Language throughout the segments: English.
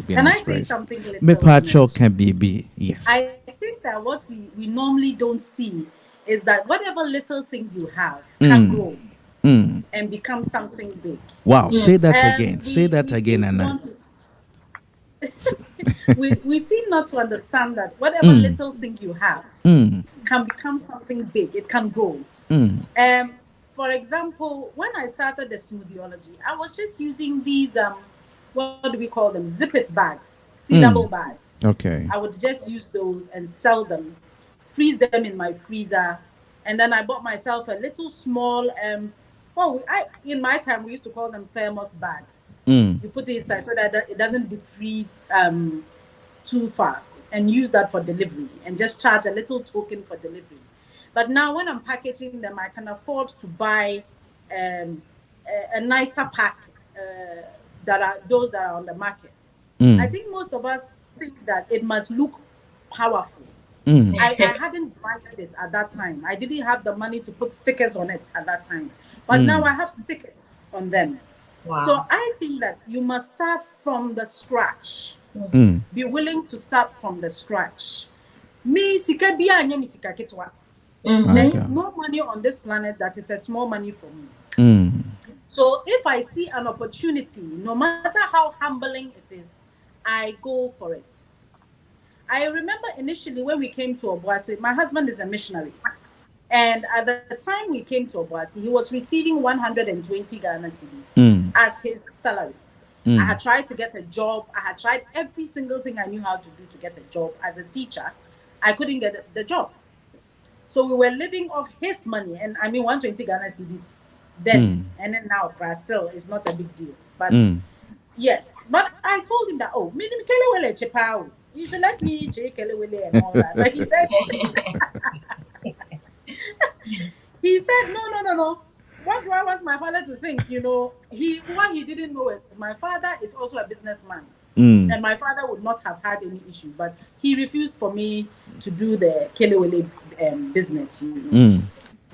be an Can I say inspiration. something Me little, pacho Mitch? can be yes. I think that what we normally don't see is that whatever little thing you have can Mm. grow Mm. and become something big. Wow, say that And again. Say that we again, seem to Anna. want to we seem not to understand that whatever Mm. little thing you have Mm. can become something big. It can grow. Mm. Um, for example, when I started the smoothiology, I was just using these what do we call them? Zip it bags, sealable Mm. bags. Okay. I would just use those and sell them, freeze them in my freezer, and then I bought myself a little small in my time we used to call them thermos bags. Mm. You put it inside so that it doesn't defreeze too fast, and use that for delivery and just charge a little token for delivery. But now when I'm packaging them, I can afford to buy um, a nicer pack that are those that are on the market. I Mm. think most of us think that it must look powerful. Mm. I hadn't branded it at that time. I didn't have the money to put stickers on it at that time. But now Mm. I have stickers on them. So Wow. I think that you must start from the scratch. Mm. Be willing to start from the scratch. Me sika biya anya mi sika ketwa. My There Mm-hmm. is God. no money on this planet that is a small money for me. Mm. So if I see an opportunity, no matter how humbling it is, I go for it. I remember initially when we came to Obuasi, my husband is a missionary. And at the time we came to Obuasi, he was receiving 120 Ghana cedis Mm. as his salary. I had Mm. tried to get a job. I had tried every single thing I knew how to do to get a job as a teacher. I couldn't get the job. So we were living off his money. And I mean, 120 Ghana cedis then. Mm. And then now, but still, it's not a big deal. But Mm. yes, but I told him that, oh, you should let me check Kelewele and all that. But he said, no, no, no, no. What do I want my father to think? What he didn't know is my father is also a businessman. Mm. And my father would not have had any issues, but he refused for me to do the Kelewele business. Mm.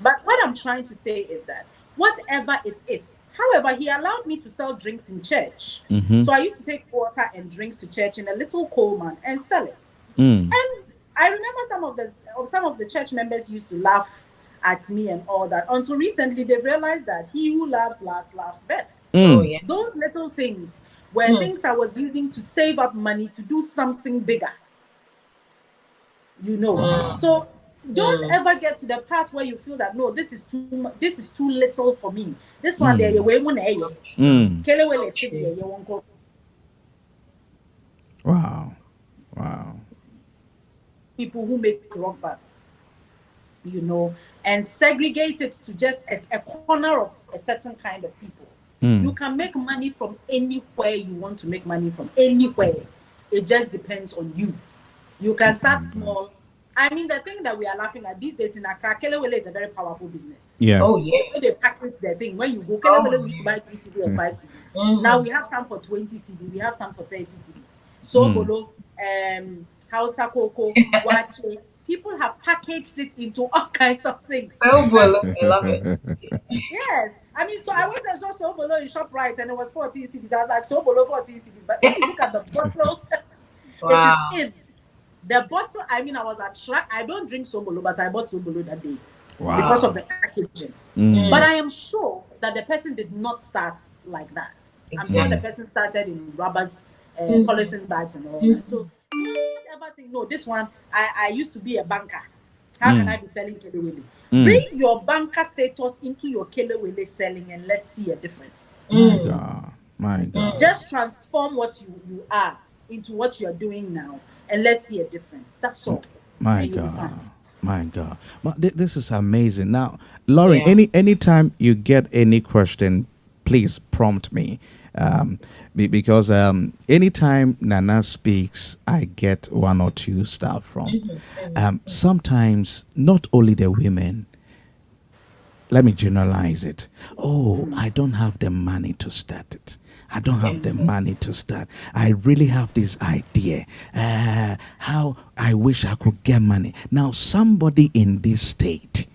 But what I'm trying to say is that whatever it is, however, he allowed me to sell drinks in church. Mm-hmm. So I used to take water and drinks to church in a little Coleman and sell it. Mm. And I remember some of the church members used to laugh at me and all that. Until recently, they realized that he who laughs last laughs best. Oh Mm. yeah. Those little things were Mm. things I was using to save up money to do something bigger. Mm. So don't Mm. ever get to the part where you feel that no, this is too little for me. This one there, you Mm. way money. So true. Mm. So Kelewele chidi true. you won't go. Wow. Wow. People who make rock bands, and segregate it to just a corner of a certain kind of people. You Mm. can make money from anywhere you want to make money from anywhere. It just depends on you. You can My start God. small. I mean, the thing that we are laughing at these days in Accra, Kelewele is a very powerful business. Yeah. Oh yeah. When they package their thing, when you go, Oh Kelewele we used to yeah. buy 3 CD or 5 CD. Now Mm-hmm. we have some for 20 CD, we have some for 30 CD. Mm. Sobolo, Hausa Coco, Wache. People have packaged it into all kinds of things. So That bullet. I love it. yes, I mean, so I went and saw Sobolo in ShopRite and it was 14 CDs. I was like, Sobolo 14 CDs. But if you look at the bottle, it is Wow. in. The bottle, I mean, I was attracted. I don't drink Sobolo, but I bought Sobolo that day because of Wow. the packaging. But Mm. I Mm. am sure that the person did not start like that. I'm sure the Mm. Exactly. person started in rubbers, Mm-hmm. polythene bags, and all that. Mm-hmm. So don't ever think, no, this one, I used to be a banker. How can I Mm. be selling Kelewele? Mm. Bring your banker status into your Kelewele selling and let's see a difference. My Mm. God. My God. Mm. Just transform what you are into what you're doing now and let's see a difference. That's all. My And you'll be God. fine. My God. But this is amazing. Now, Lauren, Yeah. anytime you get any question, please prompt me. Because anytime Nana speaks, I get one or two stuff from. Sometimes not only the women, let me generalize it. Oh, I don't have the money to start it. I don't have the Yes. money to start. I really have this idea. How I wish I could get money. Now, somebody in this state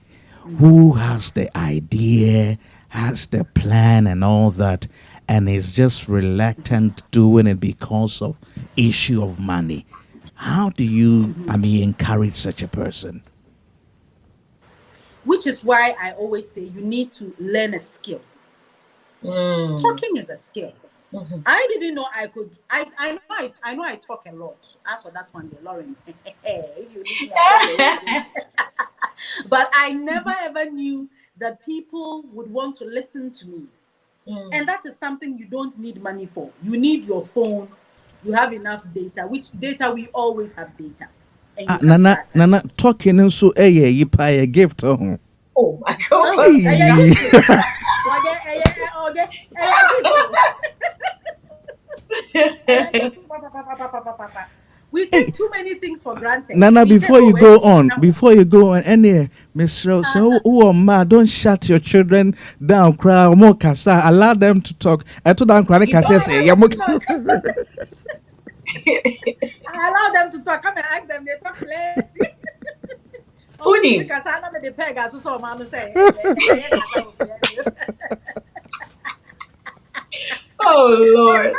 who has the idea, has the plan, and all that, and is just reluctant doing it because of issue of money. How do you, encourage such a person? Which is why I always say you need to learn a skill. Talking is a skill. I didn't know I could. I know I talk a lot. As for that one, Lauren, if you leave me, I'll tell you. But I never ever knew that people would want to listen to me. And that is something you don't need money for. You need your phone. You have enough data, which data we always have data. And you can Nana, start that. Nana, talking so you pay a gift. Oh, Oh my God. Oh, hey. we Hey, take too many things for granted. Nana, We say, before oh, you wait, go it's on, now. any Miss Rose, so who ma, don't shut your children down, cry, more kasa, allow them to talk. I told them, cry, You kasa, don't say, Allow yeah, them to talk. I allow them to talk. Come and ask them. They talk plenty. Oh, to me, Unim. because I know the peg. I saw mama say, "Hey, yeah, Oh Lord.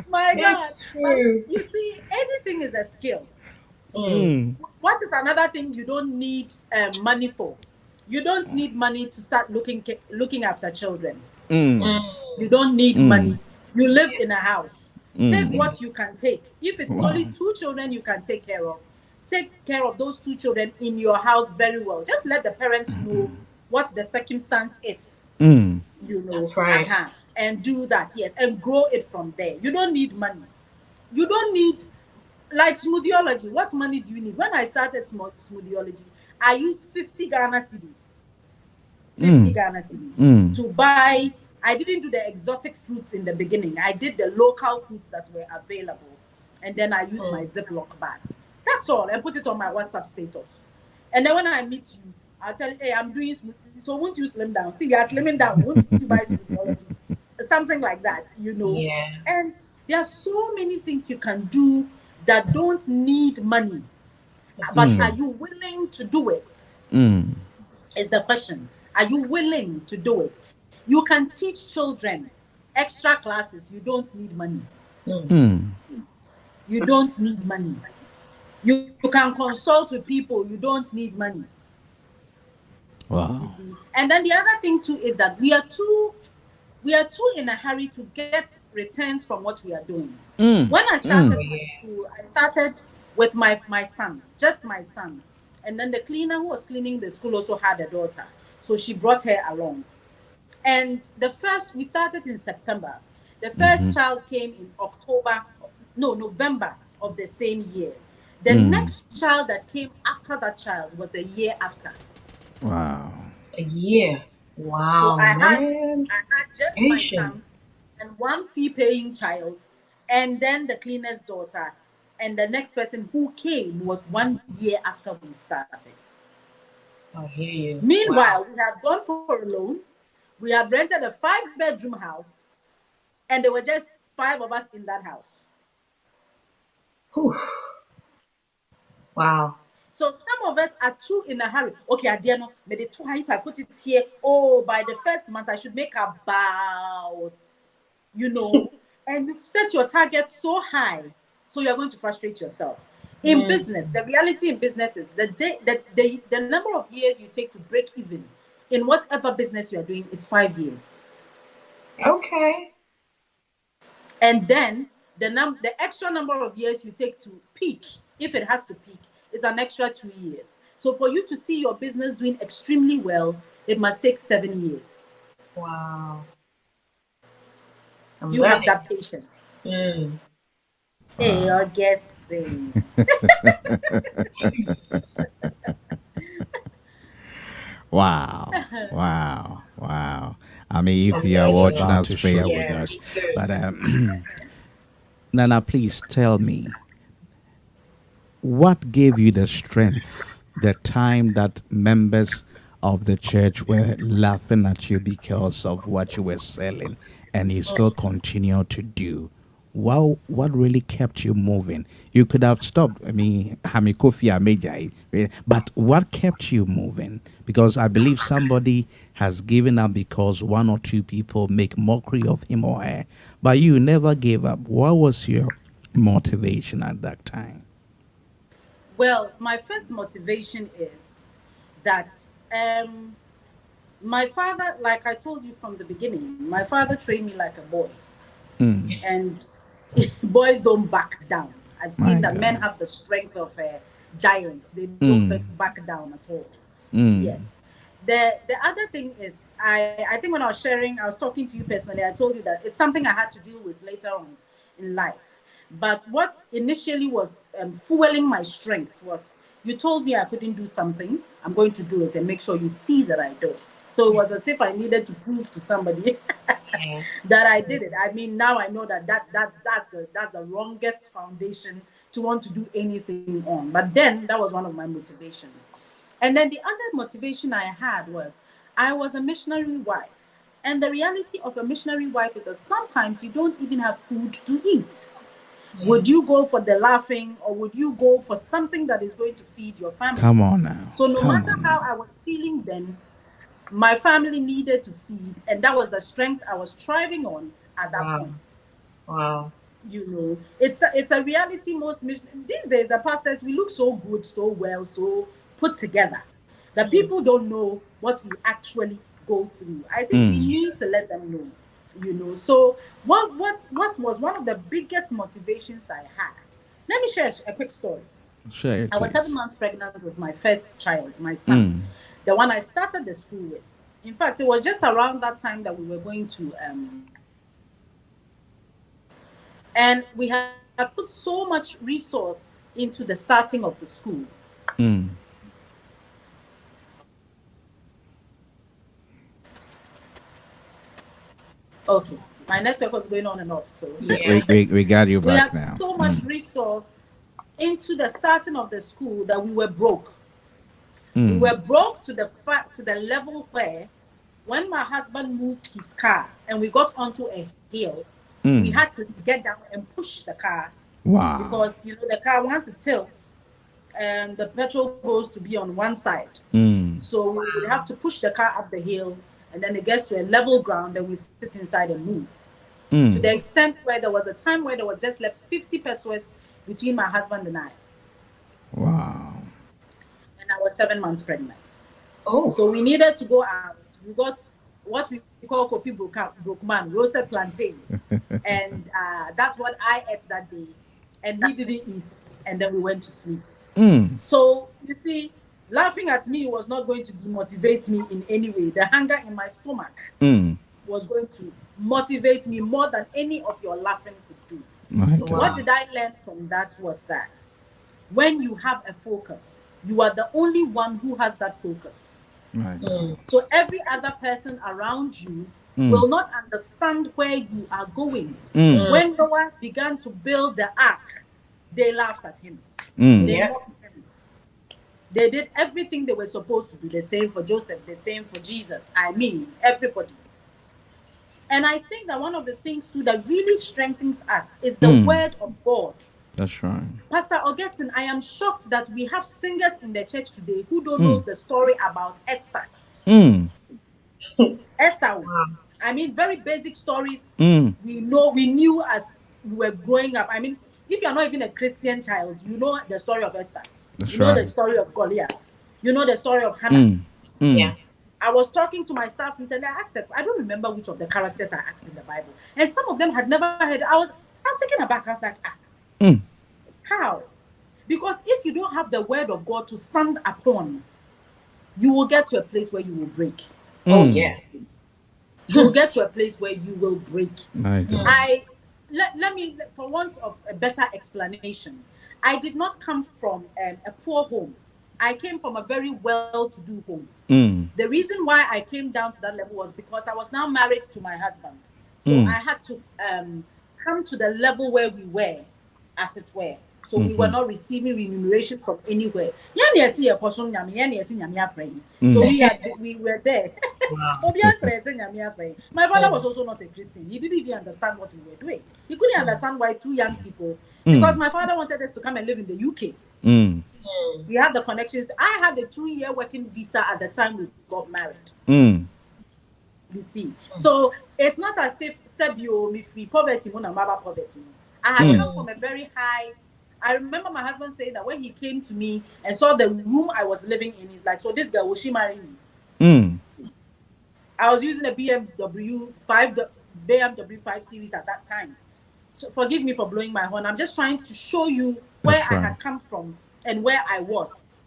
my God." It's But true. you see, anything is a skill. Mm. What is another thing you don't need money for? You don't need money to start looking after children. Mm. You don't need money. You live in a house. Take Mm. what you can take. If it's only wow. two children you can take care of those two children in your house very well. Just let the parents know what the circumstance is, That's right. and do that, yes, and grow it from there. You don't need money. You don't need, like smoothiology. What money do you need? When I started smoothiology, I used 50 Ghana cedis. 50 Ghana cedis to buy. I didn't do the exotic fruits in the beginning. I did the local fruits that were available. And then I used my Mm. Ziploc bags. That's all. And put it on my WhatsApp status. And then when I meet you, I'll tell you, hey, I'm doing so won't you slim down? See, we are slimming down. Won't you buy smoothiology? Something like that. Yeah. And there are so many things you can do that don't need money. It's But are true. you willing to do it? Is the question. Are you willing to do it? You can teach children extra classes. You don't need money. Mm. You don't need money. You can consult with people. You don't need money. You Wow. see. And then the other thing too is that we are too in a hurry to get returns from what we are doing. When I started Oh my yeah. school, I started with my son, just my son. And then the cleaner who was cleaning the school also had a daughter. So she brought her along. And we started in September. The first child came in October, no, November of the same year. The next child that came after that child was a year after. Wow. A year. So Wow, I had man. I had just my son Patience. and one fee paying child, and then the cleaner's daughter. And the next person who came was 1 year after we started. I hear you. Meanwhile, Wow. we had gone for a loan, we had rented a 5 bedroom house, and there were just five of us in that house. Whew. Wow. So some of us are too in a hurry. Okay, I dare not. If I put it here, oh, by the first month I should make about, you know, and you've set your target so high, so you're going to frustrate yourself. In Mm. business, the reality in business is the number of years you take to break even in whatever business you are doing is 5 years. Okay. And then the extra number of years you take to peak, if it has to peak, is an extra 2 years. So for you to see your business doing extremely well, it must take 7 years. Wow. Do I'm you have learning. that patience? Mm. Hey, Wow. you're guessing. Wow. Wow. Wow. If I'm you are learning a watching lot. us, bear with Yeah, us. me too. But Nana, please tell me, what gave you the strength the time that members of the church were laughing at you because of what you were selling and you still continue to do? What really kept you moving? You could have stopped. Hamikofi Amejai, but what kept you moving? Because I believe somebody has given up because one or two people make mockery of him or her, but you never gave up. What was your motivation at that time? Well, my first motivation is that my father, like I told you from the beginning, my father trained me like a boy. And boys don't back down. I've seen My that men God. have the strength of giants. They don't Mm. back down at all. Mm. Yes. The other thing is, I think when I was sharing, I was talking to you personally. I told you that it's something I had to deal with later on in life. But what initially was fueling my strength was you told me I couldn't do something. I'm going to do it and make sure you see that I do it. So it was as if I needed to prove to somebody Yeah. that I did it. I mean, now I know that's the wrongest foundation to want to do anything on. But then that was one of my motivations. And then the other motivation I had was I was a missionary wife. And the reality of a missionary wife is that sometimes you don't even have food to eat. Yeah. Would you go for the laughing or would you go for something that is going to feed your family? Come on now. So no Come matter on how now. I was feeling then, my family needed to feed, and that was the strength I was striving on at that Wow. point. Wow. It's a reality. Most these days, the pastors, we look so good, so well, so put together that people don't know what we actually go through. I think we Mm. need to let them know. So what was one of the biggest motivations I had? Let me share a quick story. Share it, I was seven please. months pregnant with my first child, my son, Mm. the one I started the school with. In fact, it was just around that time that we were going to and we had put so much resource into the starting of the school. Mm. Okay, my network was going on and off, so Yeah. We got you we had back put now. so much Mm. resource into the starting of the school that we were broke. We Mm. were broke to the level where when my husband moved his car and we got onto a hill, we had Mm. to get down and push the car Wow. because the car, once it tilts, the petrol goes to be on one side. Mm. So we would have to push the car up the hill, and then it gets to a level ground, and we sit inside and move. To the Mm. extent where there was a time where there was just left 50 pesos between my husband and I, Wow. and I was 7 months pregnant. Oh. So we needed to go out. We got what we call coffee brokeman, roasted plantain, and that's what I ate that day, and he didn't eat, and then we went to sleep. Mm. So you see, laughing at me was not going to demotivate me in any way. The hunger in my stomach Mm. was going to motivate me more than any of your laughing could do. My What God. Wow. did I learn from that was that when you have a focus, you are the only one who has that focus. My God. Mm. So every other person around you Mm. will not understand where you are going. Mm. Mm. When Noah began to build the ark, they laughed at him. Mm. They Yep. mocked him. They did everything they were supposed to do. The same for Joseph, the same for Jesus. I mean, everybody. And I think that one of the things too that really strengthens us is the Mm. word of God. That's right. Pastor Augustine, I am shocked that we have singers in the church today who don't know Mm. the story about Esther. Mm. Esther, Wow. I mean, very basic stories Mm. we knew as we were growing up. I mean, if you're not even a Christian child, you know the story of Esther. You That's know the right. story of Goliath. You know the story of Hannah. Mm. Yeah. Mm. I was talking to my staff recently. I asked them, I don't remember which of the characters I asked in the Bible. And some of them had never heard. I was taken aback. I was like, Mm. how? Because if you don't have the word of God to stand upon, you will get to a place where you will break. Oh Mm. yeah. You will get to a place where you will break. My God. Mm. I let me, for want of a better explanation, I did not come from a poor home. I came from a very well-to-do home. Mm. The reason why I came down to that level was because I was now married to my husband. So Mm. I had to come to the level where we were, as it were. So we were Mm-hmm. not receiving remuneration from anywhere. So Mm. we were there. Wow. My father was Mm. also not a Christian. He didn't even understand what we were doing. He couldn't Mm. understand why two young people, because Mm. my father wanted us to come and live in the UK. Mm. Mm. We had the connections. I had a 2-year working visa at the time we got married. Mm. You see, so it's not as if Sebio me free poverty, mona maba poverty. I had come from a very high. I remember my husband saying that when he came to me and saw the room I was living in, he's like, "So this girl, will she marry me?" Mm. I was using a BMW 5 Series at that time. So forgive me for blowing my horn. I'm just trying to show you where That's I right. had come from and where I was.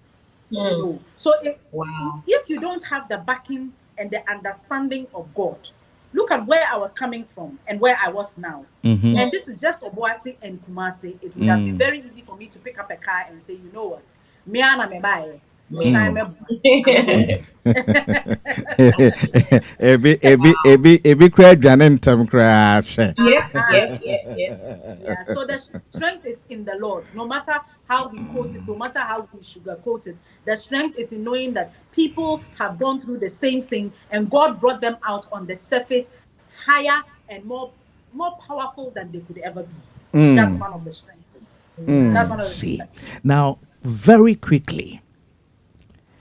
Mm. So Wow. if you don't have the backing and the understanding of God, look at where I was coming from and where I was now. Mm-hmm. And this is just Obuasi and Kumasi. It would have been Mm. very easy for me to pick up a car and say, you know what, me and me buy me sign Mm. me. I'm a boy. Ebi kura aduane ntɛm koraa hwɛ. Yep, yep, Uh-huh. yep, yep. Yeah, so the strength is in the Lord. No matter how we quote it, no matter how we sugarcoat it, the strength is in knowing that people have gone through the same thing and God brought them out on the surface higher and more powerful than they could ever be. That's Mm. one of the strengths. That's Amen. one of the things See, that now very quickly,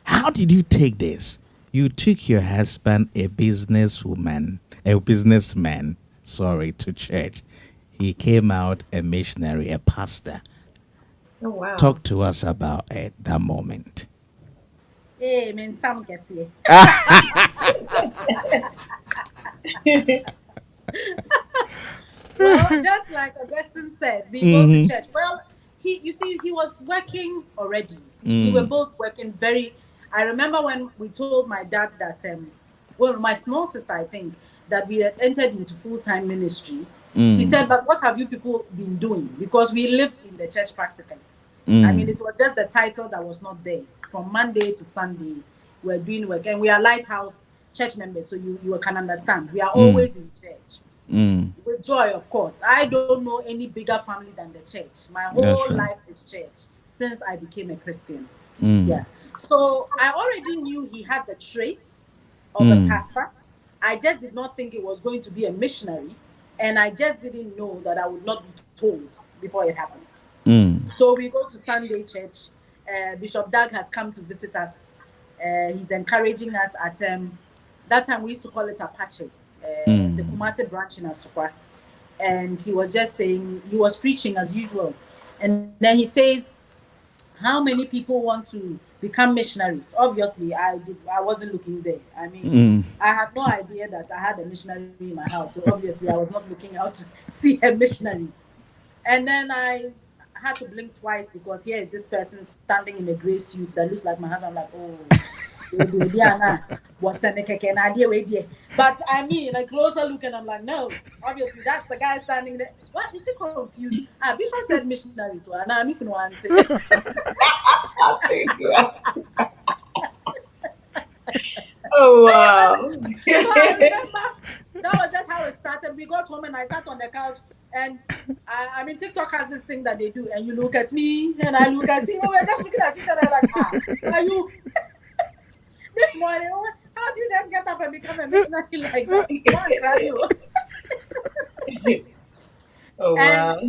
how did you take this? You took your husband, a businesswoman, a businessman, sorry, to church. He came out a missionary, a pastor. Oh wow. Talk to us about it, that moment. hey, man, Sam can see. Well, just like Augustine said, we go to Mm-hmm. church. Well, you see, he was working already. We were Mm. both working very. I remember when we told my dad that, well, my small sister, I think, that we had entered into full time ministry. She Mm. said, "But what have you people been doing?" Because we lived in the church practically. I mean, Mm. it was just the title that was not there. From Monday to Sunday, we're doing work, and we are lighthouse church members, so you can understand. We are Mm. always in church Mm. with joy, of course. I don't know any bigger family than the church. My That's whole right. life is church since I became a Christian. Mm. Yeah. So I already knew he had the traits of a Mm. pastor. I just did not think it was going to be a missionary. And I just didn't know that I would not be told before it happened. Mm. So we go to Sunday church. Bishop Doug has come to visit us. He's encouraging us at that time we used to call it Apache, the Mm. Kumasi branch in Asukwa. And he was just saying, he was preaching as usual. And then he says, how many people want to become missionaries? Obviously, I wasn't looking there. I mean, Mm. I had no idea that I had a missionary in my house. So obviously I was not looking out to see a missionary. And then I had to blink twice because here is this person standing in a gray suit that looks like my husband. I'm like, oh, was but I mean, a closer look, and I'm like, no, obviously that's the guy standing there. What is he confused? Ah, Bishop said missionary, so now I'm making one. So I think you are. Oh wow. I remember that was just how it started. We got home and I sat on the couch and I mean TikTok has this thing that they do, and you look at me and I look at you, and we're just looking at each other like, ah, are you this morning? How do you just get up and become a missionary like that? One cry you. Oh And wow.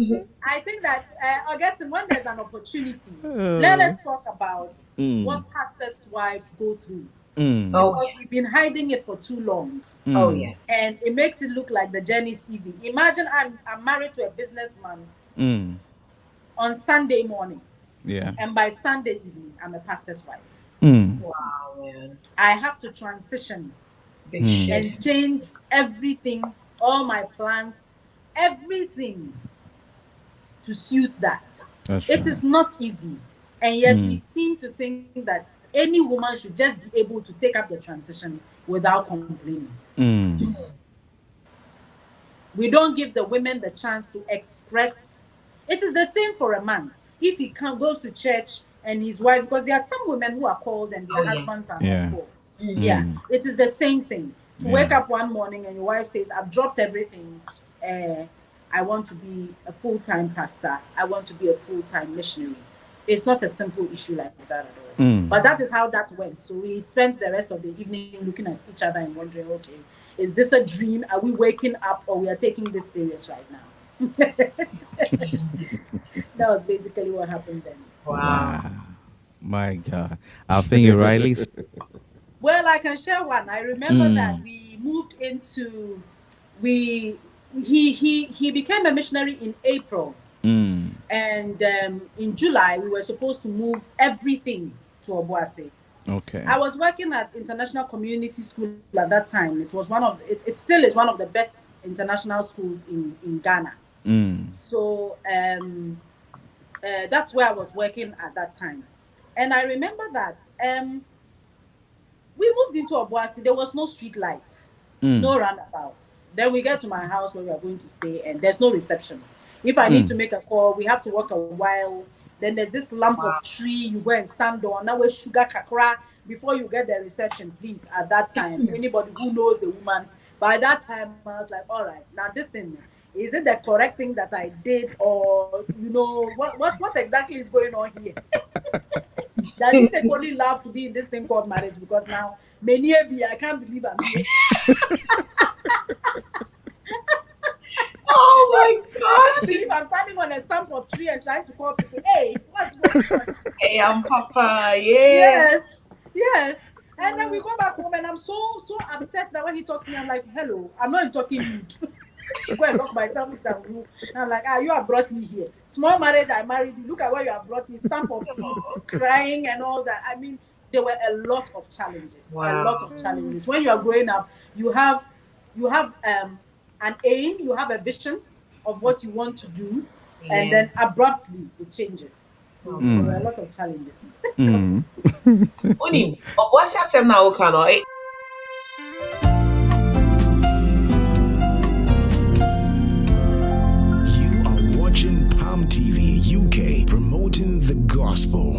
I think that Augustine, when there's an opportunity, let Oh. us talk about Mm. what pastors' wives go through Mm. Oh because yeah. we've been hiding it for too long. Oh Mm. yeah. And it makes it look like the journey is easy. Imagine I'm married to a businessman Mm. on Sunday morning, Yeah. and by Sunday evening, I'm a pastor's wife. Mm. Wow man. I have to transition Big Mm. and shift. change everything, all my plans, everything to suit that. That's It right. is not easy. And yet we Mm. seem to think that any woman should just be able to take up the transition without complaining. Mm. We don't give the women the chance to express. It is the same for a man. If he goes to church and his wife, because there are some women who are called and their Oh yeah. husbands are not Yeah. called. Yeah, Mm. it is the same thing. To wake Yeah. up one morning and your wife says, I've dropped everything. Uh, I want to be a full time pastor. I want to be a full time missionary. It's not a simple issue like that at all. But Mm. that is how that went. So we spent the rest of the evening looking at each other and wondering, okay, is this a dream? Are we waking up or we are taking this serious right now? That was basically what happened then. Wow. Wow. My God. I think you rightly said. Well, I can share one. I remember that Mm. we moved into we he became a missionary in April, Mm. and in July we were supposed to move everything to Obuasi. Okay. I was working at International Community School at that time. It was it still is one of the best international schools in Ghana. Mm. So that's where I was working at that time. And I remember that we moved into Obuasi. There was no street light, Mm. no roundabout. Then we get to my house where we are going to stay, and there's no reception. If I need Mm. to make a call, we have to walk a while. Then there's this lump Wow. of tree you go and stand on. Now with sugar kakra before you get the reception, please. At that time, anybody who knows a woman, by that time I was like, all right, now this thing, is it the correct thing that I did, or what exactly is going on here? Does it take only love to be in this thing called marriage? Because now many I can't believe I'm here. Oh my I can't God. believe I'm standing on a stump of tree and trying to call people. Hey, what's going on? Hey, I'm Papa. Yeah. Yes, yes. And then we go back home, and I'm so upset that when he talks to me, I'm like, hello, I'm not in talking mood. Go and lock myself in some room. And I'm like, you have brought me here. Small marriage, I married you. Look at where you have brought me. Stamp of teeth, crying and all that. I mean, there were a lot of challenges. A lot Wow. of challenges. When you are growing up, you have an aim, you have a vision of what you want to do, and Yeah. then abruptly it changes. So Oh there were a boy. lot of challenges. Mm. Unim, what's your sem now, Kano? You are watching Palm TV UK, promoting the gospel.